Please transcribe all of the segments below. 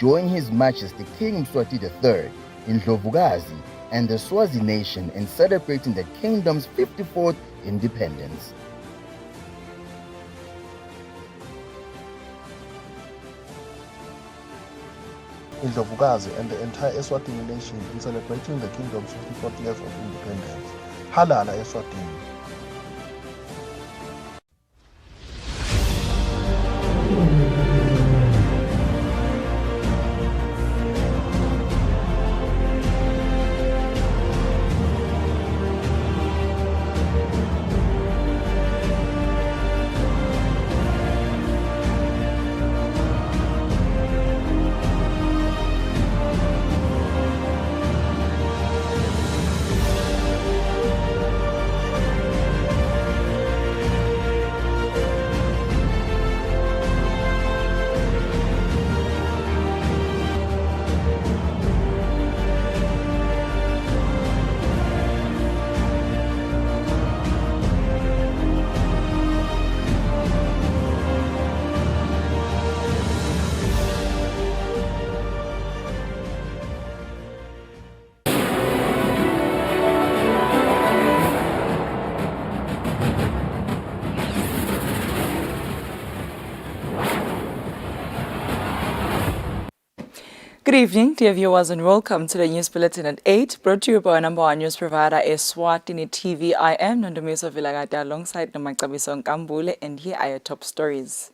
join His Majesty King Mswati III in Ndlovukazi and the Swazi nation in celebrating the kingdom's 54th independence. Ndlovukazi and the entire Eswatini nation in celebrating the kingdom's 54th years of independence. Halala Eswatini. Good evening, dear viewers, and welcome to the News Bulletin at 8, brought to you by our number one news provider, Eswatini TV. I am Nondomiso Vilagata alongside Nomakabiso Nkambule, and here are your top stories.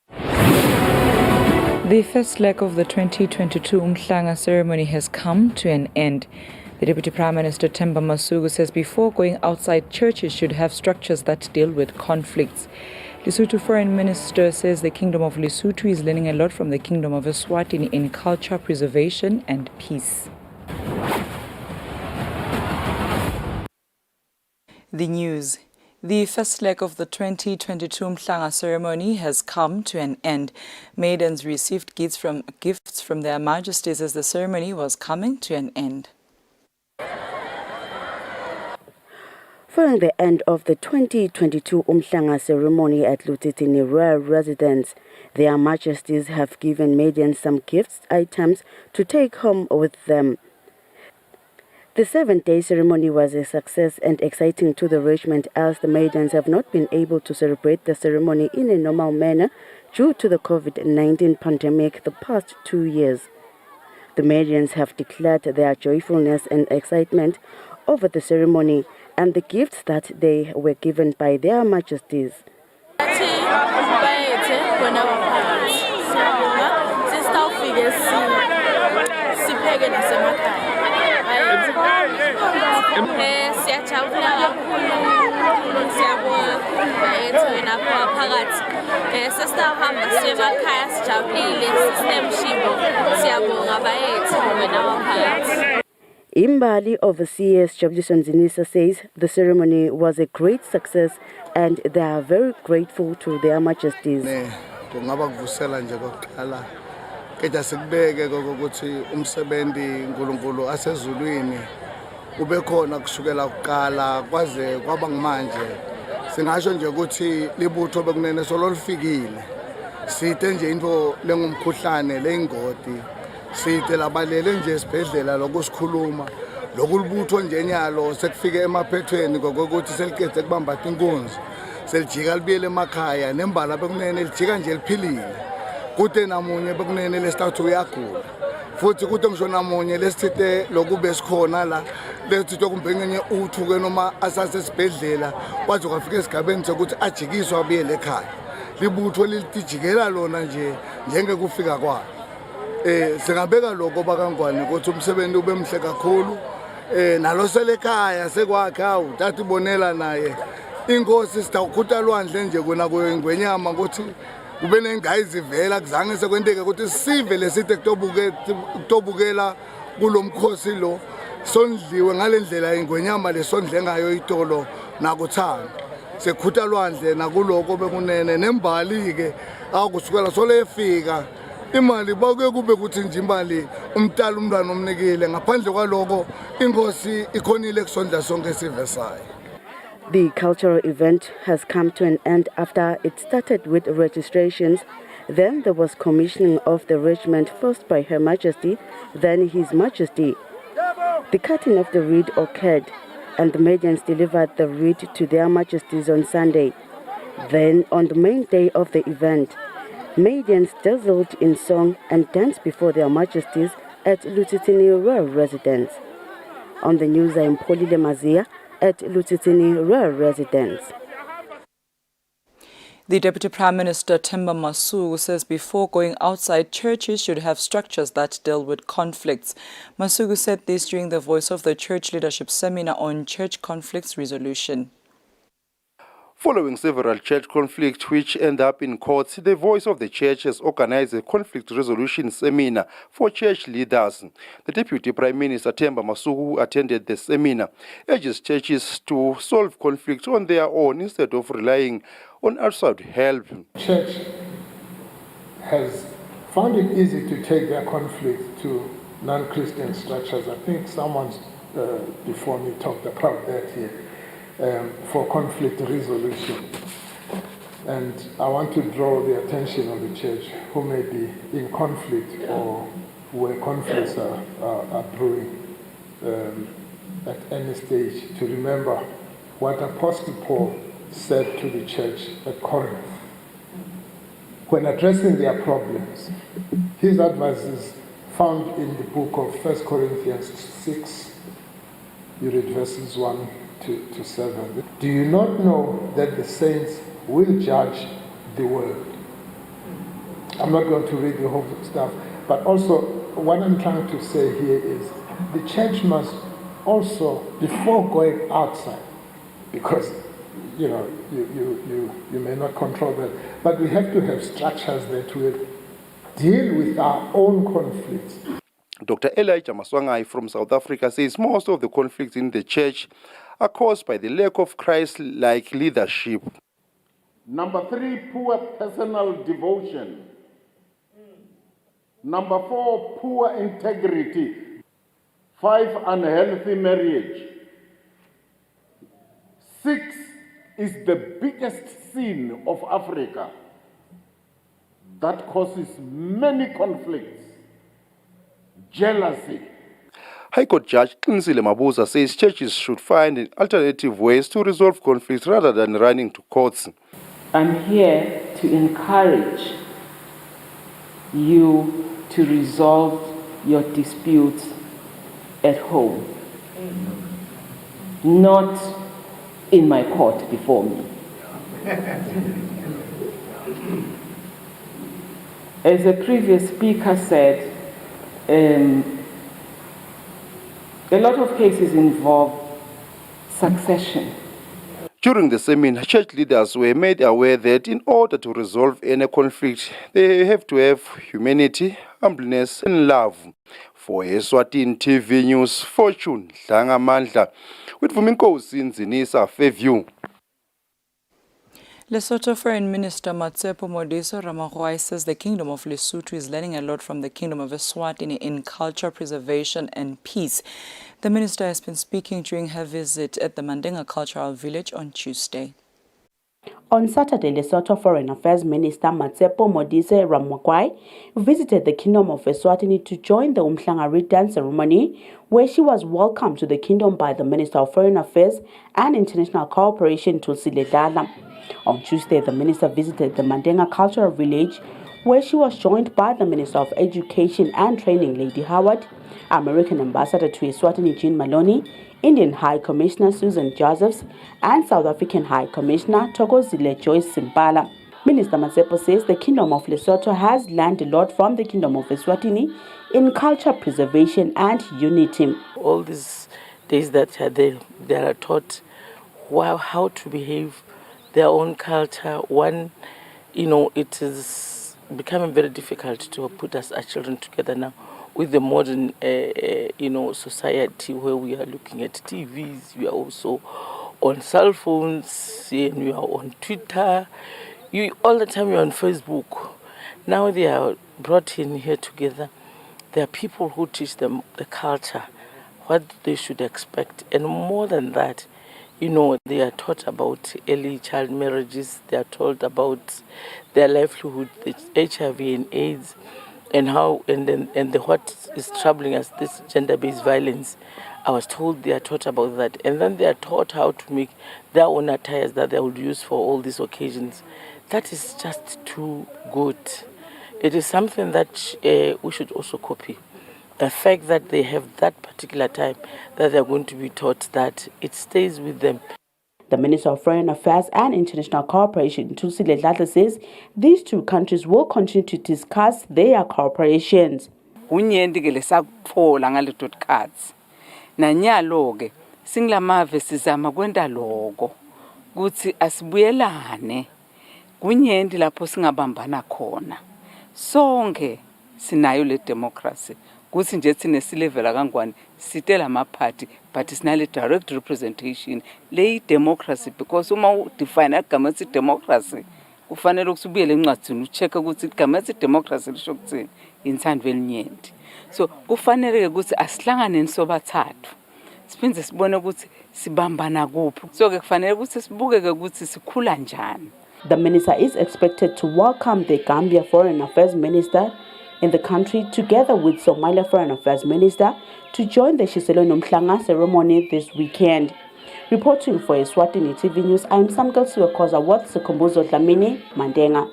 The first leg of the 2022 Umhlanga ceremony has come to an end. The Deputy Prime Minister Themba Masuku says before going outside, churches should have structures that deal with conflicts. Lesotho Foreign Minister says the Kingdom of Lesotho is learning a lot from the Kingdom of Eswatini in culture preservation and peace. The news. The first leg of the 2022 Umhlanga ceremony has come to an end. Maidens received gifts from their majesties as the ceremony was coming to an end. Following the end of the 2022 Umhlanga ceremony at Eswatini royal residence, their majesties have given maidens some gifts items to take home with them. The 7-day ceremony was a success and exciting to the regiment, as the maidens have not been able to celebrate the ceremony in a normal manner due to the COVID-19 pandemic the past 2 years. The maidens have declared their joyfulness and excitement over the ceremony and the gifts that they were given by their majesties. Imbali overseer Jabuliswa Zinisa says the ceremony was a great success and they are very grateful to their majesties. Keda sikubeke ukuthi umsebenzi uNkulunkulu asezulwini ube khona kusukela kuqala kwaze kwaba manje singasho nje ukuthi libutho bekunene sololifikile sithe nje into lengumkhuhlane lengodi sithe labalele nje esibhedlela lokusikhuluma lokulibutho nje nyalo sekufike emaphethweni ngokuthi seliqede kubamba inkunzi selijika libiyele emakhaya nembala bekunene lijika nje liphilile. Kude namunye bekunene lesithathu uyagula futhi kude ngisho namunye lesithithe lokube sikhona la lesithithe kumbengenye uthuke noma asasesibhedlela kwaze kwafika esigabeni sokuthi ajikiswe abuyele ekhaya libutho lilitijikela lona nje njengekufika kwalo singabeka lokho bakangwane ukuthi umsebenzi ube mhle kakhulu nalo selekhaya sekwakha uthatha ibonela naye inkosi sitawukhutha lwandle nje kona kwengwenyama ukuthi ube nengayizi vela kuzange sekwenteke ukuthi sive lesithe kutobukela kulomkhosi lo sondliwe ngalendlela ingwenyama lesondle ngayo itolo nakuthanga sekhutha lwandle nakuloko bekunene nembali ke akusukela solefika imali bakuye kube kuthi nje imali umntala umntwana omnikile ngaphandle kwaloko inkosi ikhonile kusondla sonke sivesayo. The cultural event has come to an end after it started with registrations. Then there was commissioning of the regiment, first by Her Majesty, then His Majesty. The cutting of the reed occurred, and the maidens delivered the reed to their Majesties on Sunday. Then, on the main day of the event, maidens dazzled in song and danced before their Majesties at Lusitini Royal Residence. On the news, I am Polile Mazia at Lusitini Royal Residence. The Deputy Prime Minister Themba Masuku says before going outside, churches should have structures that deal with conflicts. Masuku said this during the Voice of the Church Leadership Seminar on Church Conflicts Resolution. Following several church conflicts which end up in courts, the Voice of the Church has organized a conflict resolution seminar for church leaders. The Deputy Prime Minister Themba Masuku, who attended the seminar, urges churches to solve conflicts on their own instead of relying on outside help. Church has found it easy to take their conflict to non-Christian structures. I think someone before me talked about that here. For conflict resolution. And I want to draw the attention of the church who may be in conflict or where conflicts are brewing at any stage to remember what Apostle Paul said to the church at Corinth. When addressing their problems, his advice is found in the book of 1 Corinthians 6. You read verses 1 to 7. Do you not know that the saints will judge the world? I'm not going to read the whole stuff, but also what I'm trying to say here is the church must also, before going outside, because you know you may not control that, but we have to have structures that will deal with our own conflicts. Dr. Elijah Maswangai from South Africa says most of the conflicts in the church are caused by the lack of Christ-like leadership. Number 3, poor personal devotion. Number 4, poor integrity. 5, unhealthy marriage. 6 is the biggest sin of Africa that causes many conflicts. Jealousy. High Court Judge Qinisile Mabuza says churches should find alternative ways to resolve conflicts rather than running to courts. I'm here to encourage you to resolve your disputes at home, not in my court before me. As a previous speaker said, a lot of cases involve succession. During the seminar, church leaders were made aware that in order to resolve any conflict, they have to have humanity, humbleness, and love. For Eswatini TV News, Fortune Umhlanga Mandla, with Vuminkosi Nzinisa Fairview. Lesotho Foreign Minister Matsepo Modiso Ramagwai says the Kingdom of Lesotho is learning a lot from the Kingdom of Eswatini in culture preservation and peace. The minister has been speaking during her visit at the Mandenga Cultural Village on Tuesday. On Saturday, Lesotho Foreign Affairs Minister Matsepo Modise Ramagwai visited the Kingdom of Eswatini to join the Umhlanga return ceremony, where she was welcomed to the kingdom by the Minister of Foreign Affairs and International Cooperation, Tulsi Ledala. On Tuesday, the minister visited the Mandenga Cultural Village, where she was joined by the Minister of Education and Training, Lady Howard, American Ambassador to Eswatini, Jean Maloney, Indian High Commissioner Susan Josephs, and South African High Commissioner Thokozile Joyce Simpala. Minister Matsepo says the Kingdom of Lesotho has learned a lot from the Kingdom of Eswatini in culture preservation and unity. All these days that they are taught how to behave, their own culture. One, it is becoming very difficult to put us as children together now with the modern, society where we are looking at TVs, we are also on cell phones, and we are on Twitter. All the time you're on Facebook. Now they are brought in here together. There are people who teach them the culture, what they should expect, and more than that, they are taught about early child marriages, they are told about their livelihood, HIV and AIDS, and how what is troubling us, this gender-based violence. I was told they are taught about that, and then they are taught how to make their own attires that they would use for all these occasions. That is just too good. It is something that we should also copy. The fact that they have that particular time that they're going to be taught, that it stays with them. The Minister of Foreign Affairs and International Cooperation, Thusile Dladla, says these two countries will continue to discuss their cooperations. Nanyalo-ke singilamave sizama kwenda loko kuthi asibuyelane kunyendi lapho singabambana khona sonke sinayo le democracy kuthi nje sine silevela kangwani sitela amaphathi but sinale direct representation le democracy because uma udefine igama ethi democracy kufanele ukusubuyele encwadini ucheck ukuthi igama ethi democracy lisho ukuthini intando elinyenti. So kufanele ukuthi asihlangane nisobathathu siphinde sibone ukuthi sibambana kuphi so ke kufanele ukuthi sibuke ke ukuthi sikhula njani. The minister is expected to welcome the Gambia Foreign Affairs Minister in the country together with Somalia Foreign Affairs Minister to join the Umhlanga ceremony this weekend. Reporting for Eswatini TV News, I am Samgal Siwekoza with Sikhumbuzo Dlamini, Mandenga.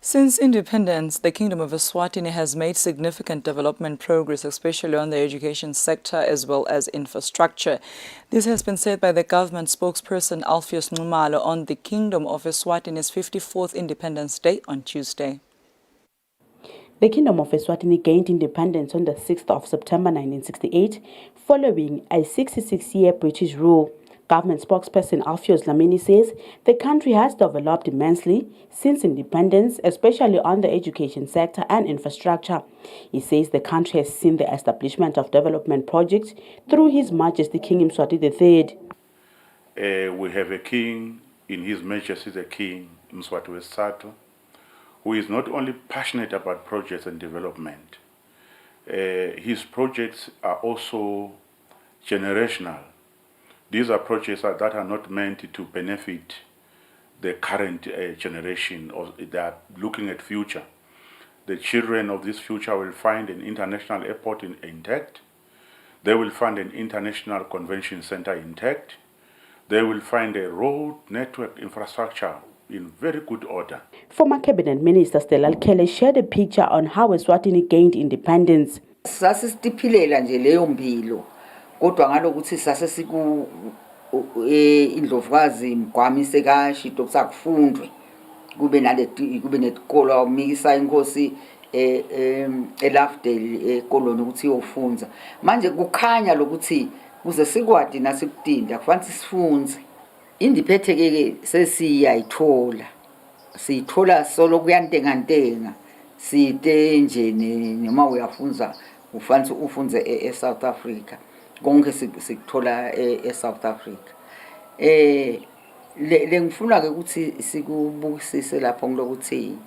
Since independence, the Kingdom of Eswatini has made significant development progress, especially on the education sector as well as infrastructure. This has been said by the government spokesperson Alpheus Nxumalo on the Kingdom of Eswatini's 54th Independence Day on Tuesday. The Kingdom of Eswatini gained independence on the 6th of September 1968 following a 66-year British rule. Government spokesperson Alpheus Dlamini says the country has developed immensely since independence, especially on the education sector and infrastructure. He says the country has seen the establishment of development projects through His Majesty King Mswati III. We have a king, in His Majesty the King Mswati III, who is not only passionate about projects and development. His projects are also generational. These are projects that are not meant to benefit the current generation, or they are looking at future. The children of this future will find an international airport intact. They will find an international convention center intact. They will find a road network infrastructure in very good order. Former Cabinet Minister Stella Kelly shared a picture on how Eswatini gained independence. Kodwa ngalokuthi sase siku indlovukazi mgwami sekashito kusakufundwe kube netikolo awumikisa inkosi eLovedale ekoloni ukuthi iyofunza manje kukhanya lokuthi kuze sikwadi nasikudinda kufanele sifunze indiphetheke sesiyayithola siyithola solo kuyantengantenga site nje noma uyafunza ufanele ufunze eSouth Africa konke sikuthola eSouth Africa. Lengifuna ke ukuthi sikubukisise lapho ngilokuthi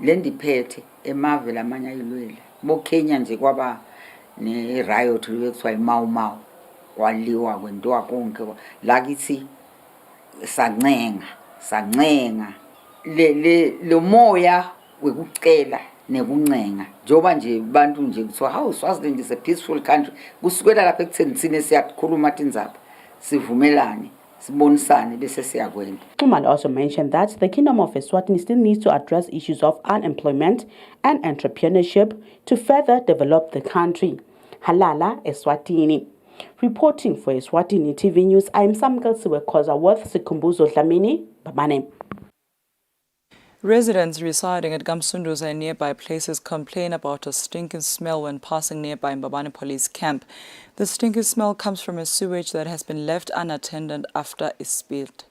le ndiphethe emave lamanye ayilwela bo Kenya nje kwaba ne riot ekuthiwa iMau kwaliwa kwenziwa konke la kithi sancenga le moya wekucela nekuncenga njoba nje bantu nje kuthiwa how Swaziland is a peaceful country kusukela lapha ekutheni sine siyakhuluma tindzaba sivumelane sibonisane bese siyakwenda. Nxumalo also mentioned that the Kingdom of Eswatini still needs to address issues of unemployment and entrepreneurship to further develop the country. Halala Eswatini. Reporting for Eswatini TV News, I am Samgal Siwekoza with Sikhumbuzo Dlamini, Babane. Residents residing at Gamsunduza and nearby places complain about a stinking smell when passing nearby Mbabane police camp. The stinking smell comes from a sewage that has been left unattended after it spilled.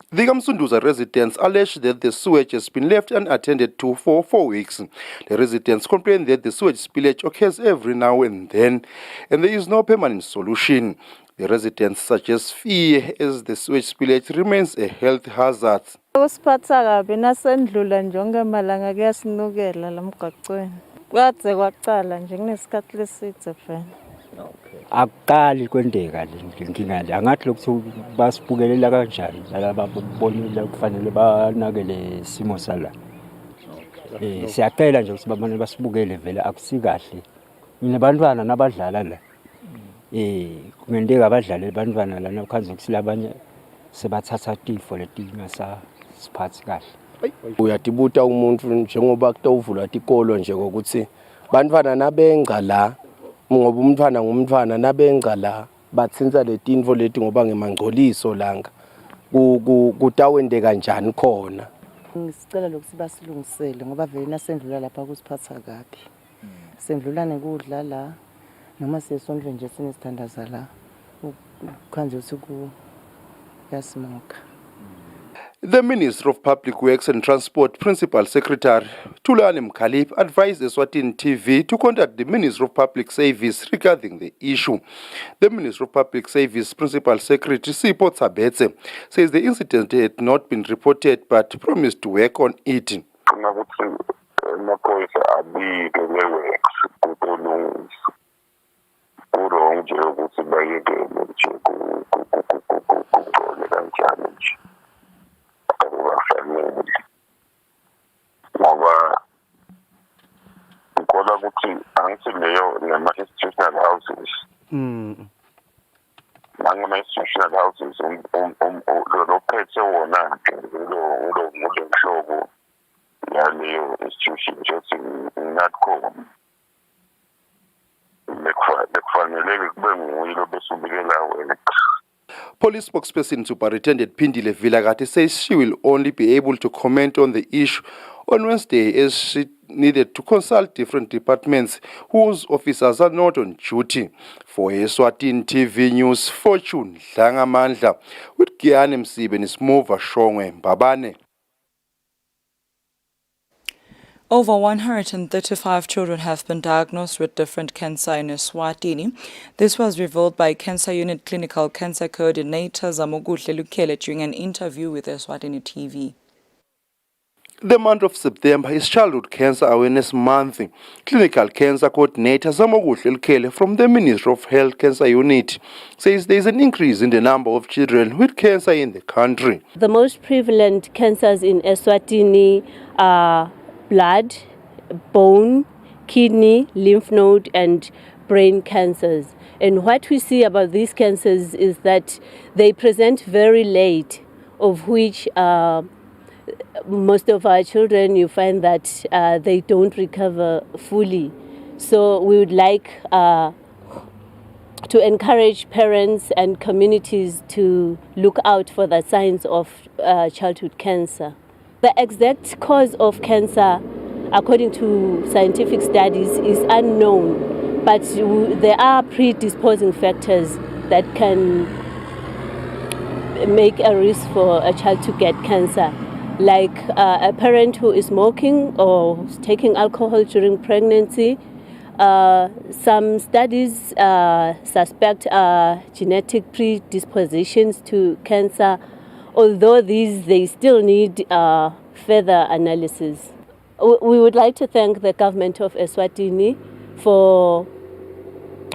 The Gamsunduza residents allege that the sewage has been left unattended to for 4 weeks. The residents complain that the sewage spillage occurs every now and then, and there is no permanent solution. The residents suggest fear as the sewage spillage remains a health hazard. Usiphatha kabi nasendlula njonke malanga kuyasinukela la mgaqweni. Kwadze kwaqala nje kunesikhathi lesithe phela. Okay. Akukali kwenteka le nkinga le angathi lokhu basibukelela kanjani laba bonile kufanele banakele simo sala. Siyacela nje ukuthi babane basibukele vele akusikahle. Mina bantwana nabadlala la. Kungenteka abadlale bantwana lana ukhanze ukuthi labanye sebathatha tifo letingasa siphathi kahle. Uyadibuta umuntu njengoba kutawuvulwa tikolo nje ngokuthi bantwana nabenga la ngoba umntwana ngumntwana nabenga la batsinza letinfo leti ngoba ngemangcoliso langa kutawende kanjani khona. Ngisicela lokuthi basilungisele ngoba vele nasendlula lapha kusiphatha kabi. Sendlula nekudla la noma sesondle nje sinesithandaza la ukhanze ukuthi kuyasimoka. The Minister of Public Works and Transport Principal Secretary Thulani Mkhalip advised Eswatini TV to contact the Minister of Public Service regarding the issue. The Minister of Public Service Principal Secretary Sipho Tsabetse says the incident had not been reported but promised to work on it. Institutional houses. Institutional houses lophethe wona ngomhlobo yaleyo institution just NATCOM bekufanele kube nguye lobesubikela wena. Police spokesperson Superintendent Phindile Vilakati says she will only be able to comment on the issue on Wednesday as she needed to consult different departments whose officers are not on duty. For Eswatini TV News, Fortune Umhlanga with Gianni Msibe and Smova Shongwe Mbabane. Over 135 children have been diagnosed with different cancer in Eswatini. This was revealed by Cancer Unit Clinical Cancer Coordinator Zamoguhle Lukele during an interview with Eswatini TV. The month of September is Childhood Cancer Awareness Month. Clinical Cancer Coordinator Zamoguhle Lukele from the Ministry of Health Cancer Unit says there is an increase in the number of children with cancer in the country. The most prevalent cancers in Eswatini are blood, bone, kidney, lymph node, and brain cancers. And what we see about these cancers is that they present very late, of which most of our children, you find that they don't recover fully. So we would like to encourage parents and communities to look out for the signs of childhood cancer. The exact cause of cancer, according to scientific studies, is unknown, but there are predisposing factors that can make a risk for a child to get cancer, like a parent who is smoking or taking alcohol during pregnancy. Some studies suspect genetic predispositions to cancer, although they still need further analysis. We would like to thank the government of Eswatini for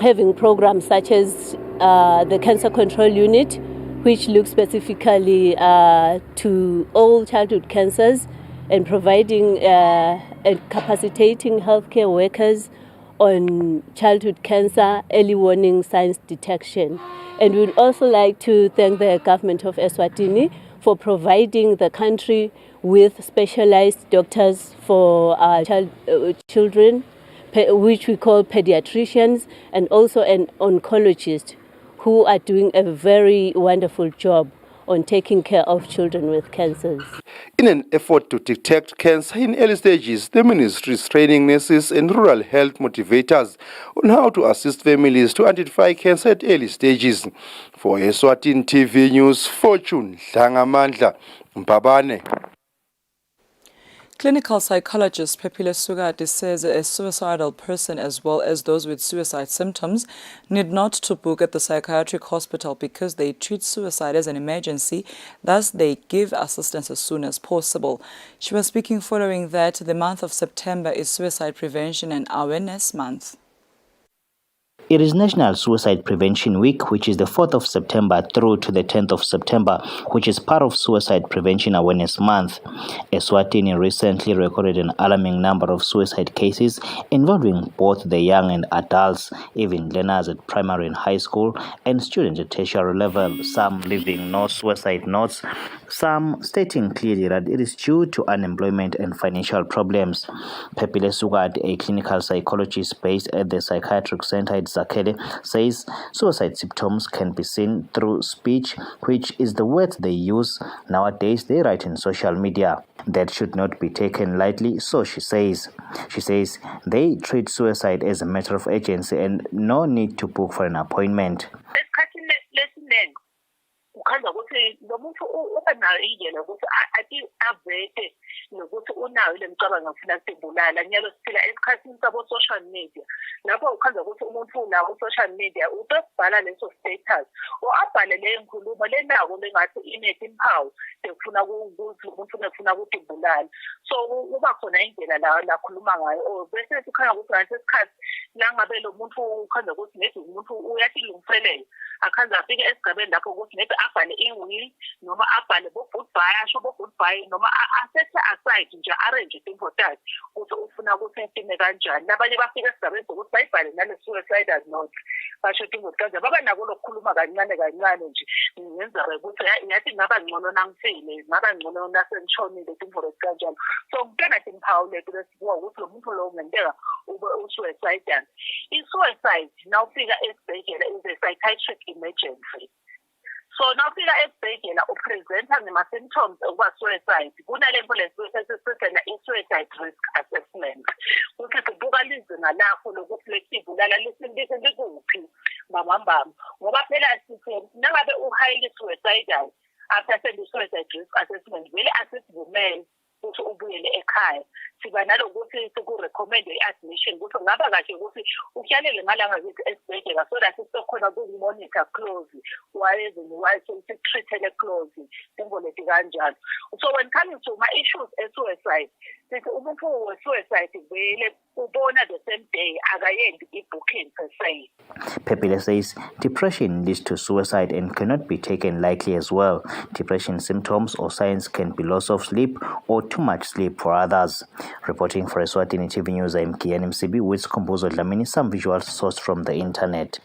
having programs such as the Cancer Control Unit, which looks specifically to all childhood cancers and providing and capacitating healthcare workers on childhood cancer early warning signs detection. And we'd also like to thank the government of Eswatini for providing the country with specialized doctors for children, which we call pediatricians, and also an oncologist who are doing a very wonderful job on taking care of children with cancers. In an effort to detect cancer in early stages, the ministry is training nurses and rural health motivators on how to assist families to identify cancer at early stages. For Eswatini TV News, Fortune Umhlanga Mbabane. Clinical psychologist Pepile Sugati says a suicidal person, as well as those with suicide symptoms, need not to book at the psychiatric hospital because they treat suicide as an emergency, thus they give assistance as soon as possible. She was speaking following that the month of September is Suicide Prevention and Awareness Month. It is National Suicide Prevention Week, which is the 4th of September through to the 10th of September, which is part of Suicide Prevention Awareness Month. Eswatini recently recorded an alarming number of suicide cases involving both the young and adults, even learners at primary and high school, and students at tertiary level, some leaving no suicide notes, some stating clearly that it is due to unemployment and financial problems. Pepile Sugad, a clinical psychologist based at the Psychiatric Center at Zakhele, says suicide symptoms can be seen through speech, which is the word they use. Nowadays, they write in social media. That should not be taken lightly, so she says. She says they treat suicide as a matter of urgency and no need to book for an appointment. Ukhanda ukuthi lo muntu uba nayo indlela ukuthi athi avete nokuthi unayo le mcabango ngifuna ukubulala nyalo siphila esikhathini sabo social media lapho ukhanda ukuthi umuntu nawo social media utobhala leso status abhale le nkulumo lenako lengathi inethi imphawu efuna ukuthi umuntu ufuna ukuthi ubulala so kuba khona indlela la khuluma ngayo bese sikhaya ukuthi ngasesikhathi la ngabe lo muntu ukhanda ukuthi nethi umuntu uyathi lungiselela akhanza afike esigabeni lapho ukuthi nethi abhale iwili noma abhale bo-goodbye asho bo-goodbye noma asethe aside nje arrange izinto zakhe ukuthi ufuna ukuthi intime kanjani labanye bafike esigabeni sokuthi bayibhale nale suicide note basho ukuthi kanjani baba nako lokukhuluma kancane kancane nje ngenza ukuthi yathi ngaba ngcono nangifile ngaba ngcono nasentshonile izinto kanjalo so ngibona ukuthi imphawuleke lesikuwa ukuthi lo muntu lo ngenteka ube usuicide i-suicide nawufika esibhedlela is a psychiatric emergency. So nawufika esibhedlela upresenta ngama-symptoms okuba suicide kunale nto lesisena i-suicide risk assessment ukuthi sibuka lizinga lakho lokuthi lesibulala likuphi mbambamba ngoba phela sithi nangabe u-highly suicidal after senze i-suicide risk assessment vele asivumele ukuthi ubuyele ekhaya siba nalokuthi sikurecommend i-admission ukuthi ngaba kahle ukuthi uhlale ngalanga zithi esibhedlela so that sizokhona ukumonitor close treated close ingoleti kanjalo. So when coming to my issues suicide sithi umuntu we-suicide vele ubona the same day akayendi i-booking per se. Pepile says depression leads to suicide and cannot be taken lightly as well. Depression symptoms or signs can be loss of sleep or too much sleep for others. Reporting for Eswatini TV News, I'm Kian MCB with Composer Dlamini, some visuals sourced from the internet.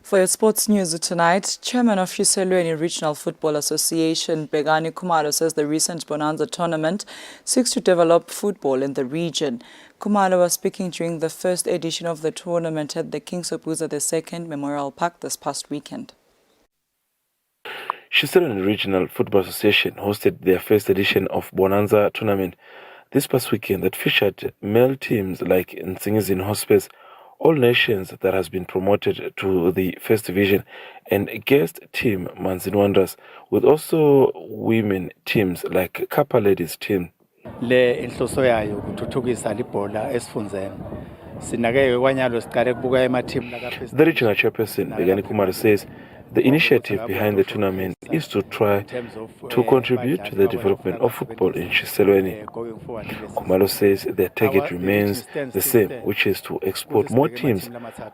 For your sports news tonight, Chairman of Sewage Regional Football Association, Begani Kumalo, says the recent Bonanza tournament seeks to develop football in the region. Kumalo was speaking during the first edition of the tournament at the King Sobhuza II Memorial Park this past weekend. Sewage Regional Football Association hosted their first edition of Bonanza tournament this past weekend that featured male teams like Nsingizini Hospice, All Nations that has been promoted to the first division, and a guest team Manzini Wanderers, with also women teams like Kappa Ladies team. Le inhloso yayo ukuthuthukisa libhola esifundeni. Sinake kwanyalo siqale kubuka ema-team lakaphezulu. The regional chairperson Begani Kumalo says the initiative behind the tournament is to try to contribute to the development of football in Sewage. Kumalo says their target remains the same, which is to export more teams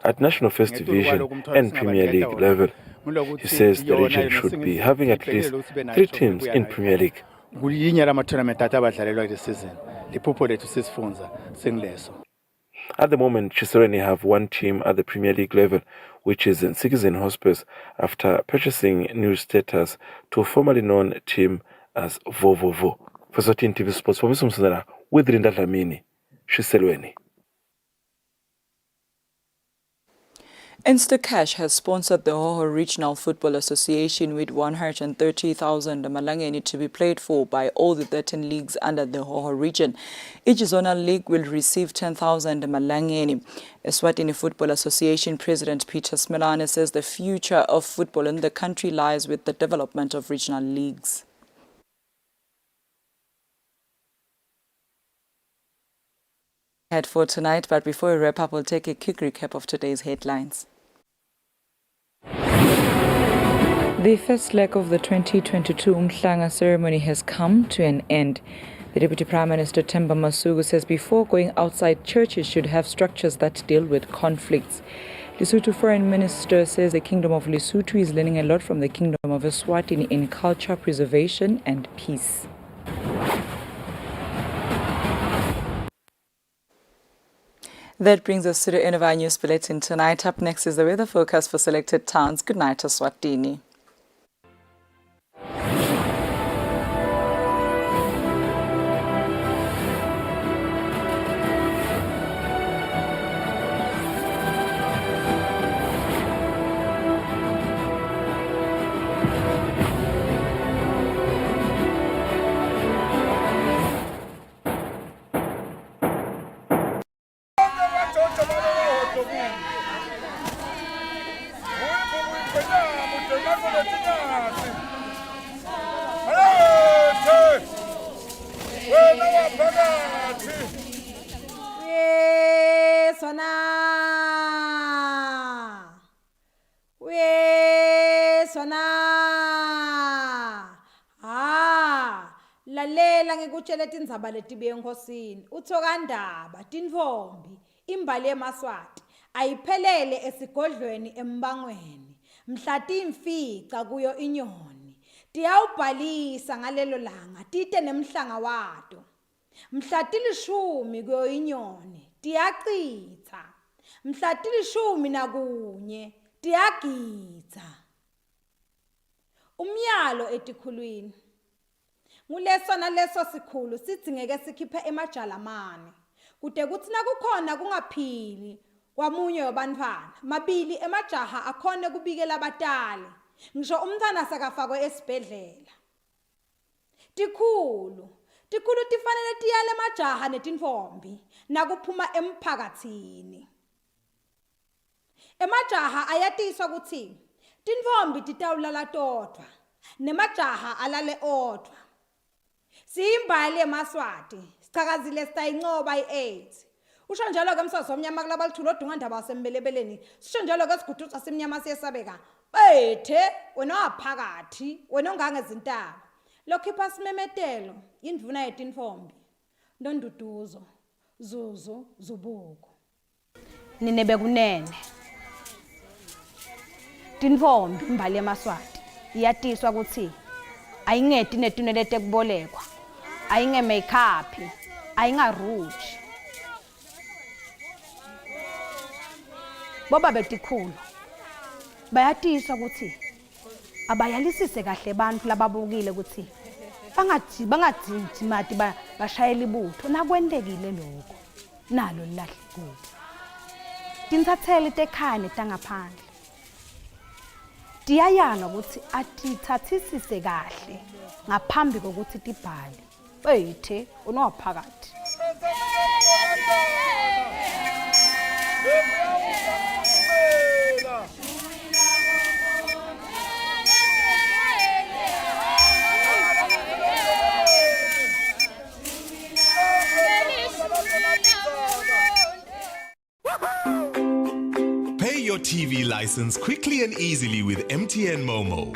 at National First Division and Premier League level. He says the region should be having at least 3 teams in Premier League. At the moment, Sewage have 1 team at the Premier League level, which is Nsingizini Hospice, after purchasing new status to a formerly known team as Vovovo. For Eswatini TV Sports, with Rinda Dlamini, Sewage. Instacash has sponsored the Hoho Regional Football Association with 130,000 Malangeni to be played for by all the 13 leagues under the Hoho region. Each zonal league will receive 10,000 Malangeni. Eswatini Football Association President Peter Smilane says the future of football in the country lies with the development of regional leagues. Had for tonight, but before we wrap up, we'll take a quick recap of today's headlines. The first leg of the 2022 Umhlanga ceremony has come to an end. The Deputy Prime Minister Themba Masuku says before going outside, churches should have structures that deal with conflicts. Lesotho Foreign Minister says the Kingdom of Lesotho is learning a lot from the Kingdom of Eswatini in culture preservation and peace. That brings us to the end of our news bulletin tonight. Up next is the weather forecast for selected towns. Good night, Eswatini. lalela ngikutshela tindzaba letibuye enkosini uthokandaba tintfombi imbali yemaswati ayiphelele esigodlweni embangweni mhla timfica kuyo inyoni tiyawubhalisa ngalelo langa tite nemhlanga wato mhla tilishumi kuyo inyoni tiyacitha mhla tilishumi nakunye tiyagidza umyalo etikhulwini nguleso naleso sikhulu sidzingeke sikhiphe emajalamane kude kuthi nakukhona kungaphili kwamunye wabantwana mabili emajaha akhone kubikela abatali ngisho umntwana sakafakwe esibhedlela tikhulu tifanele tiyale emajaha netintfombi nakuphuma emphakatsini emajaha ayatiswa ukuthi tintfombi titawulala todwa nemajaha alale odwa siyimbali yemaswati sichakazile sitayincoba i-AIDS usho njalo ke msoso omnyama kulaba lithula odunga ndaba wasembelebeleni sisho njalo ke sigudutsa simnyama siyesabeka bethe wena waphakathi wena ongangezintaba lokhipha simemetelo indvuna yetintfombi ndonduduzo zuzu zubuko ninebe kunene tintfombi imbali yemaswati iyatiswa ukuthi ayingeti netunele tekubolekwa ayinge makeup ayinga rouge boba betikhulu bayatiswa ukuthi abayalisise kahle abantu lababukile ukuthi bangadzingi mati bashayela ibutho nakwentekile lokho nalo lilahle kubo tinsathele tekhane tangaphandle tiyayanga ukuthi atithathisise kahle ngaphambi kokuthi tibhale bethe unophakathi Pay your TV license quickly and easily with MTN Momo.